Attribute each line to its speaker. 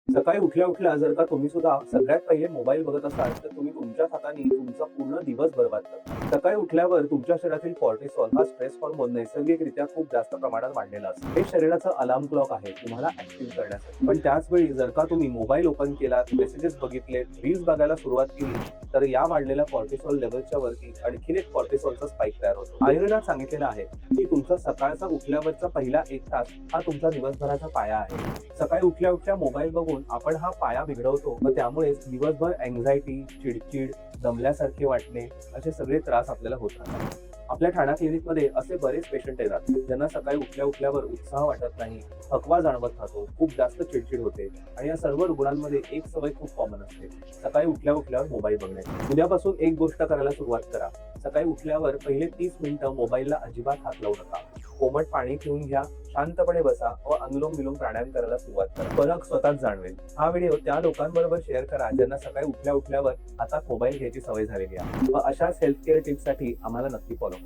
Speaker 1: सकाळी उठल्या उठल्या जर का तुम्ही सुद्धा सगळ्यात पहिले मोबाईल बघत असाल तर तुम्ही तुमच्याच हाताने तुमचा पूर्ण दिवस बरबाद करता. सकाळी उठल्यावर तुमच्या शरीरातील कॉर्टिसॉल हा स्ट्रेस हॉर्मोन नैसर्गिकरित्या खूप जास्त प्रमाणात वाढलेला असतो. हे शरीराचं अलार्म क्लॉक आहे तुम्हाला ऍक्टिव्ह करण्यासाठी. पण त्याच वेळी जर का तुम्ही मोबाईल ओपन केला, मेसेजेस बघितले, रील्स बघायला सुरुवात केली तर या वाढलेल्या कॉर्टिसॉल लेवलच्या वरती आणखीन एक कॉर्टिसॉलचा स्पाइक तयार होतो. आयुर्वेदात सांगितलेलं आहे की तुमचा सकाळचा उठल्यावरचा पहिला 1 तास हा तुमचा दिवसभराचा पाया आहे. सकाळी उठल्या उठल्या मोबाईल बघून आपण हा पाया बिघडवतो व त्यामुळेच दिवसभर अँझायटी, चिडचिड, दमल्यासारखे वाटणे असे सगळे त्रास आपल्याला होत राहतात. आपल्या ठाणा क्लिनिकमध्ये असे बरेच पेशंट येतात ज्यांना सकाळी उठल्या उठल्यावर उत्साह वाटत नाही, थकवा जाणवत राहतो, खूप जास्त चिडचिड होते आणि या सर्व रुग्णांमध्ये एक सवय खूप कॉमन असते, सकाळी उठल्या उठल्यावर मोबाईल बघण्याची. उद्यापासून एक गोष्ट करायला सुरुवात करा. सकाळी उठल्यावर पहिले 30 मिनिटं मोबाईलला अजिबात हात लावू नका. कोमट पाणी पिऊन घ्या, शांतपणे बसा व अनुलोम विलोम प्राणायाम करायला सुरुवात करा. फरक स्वतःच जाणवेल. हा व्हिडिओ त्या लोकांबरोबर शेअर करा ज्यांना सकाळी उठल्या उठल्यावर हातात मोबाईल घ्यायची सवय झालेली आहे व अशाच हेल्थ केअर टिप्ससाठी आम्हाला नक्की फॉलो करा.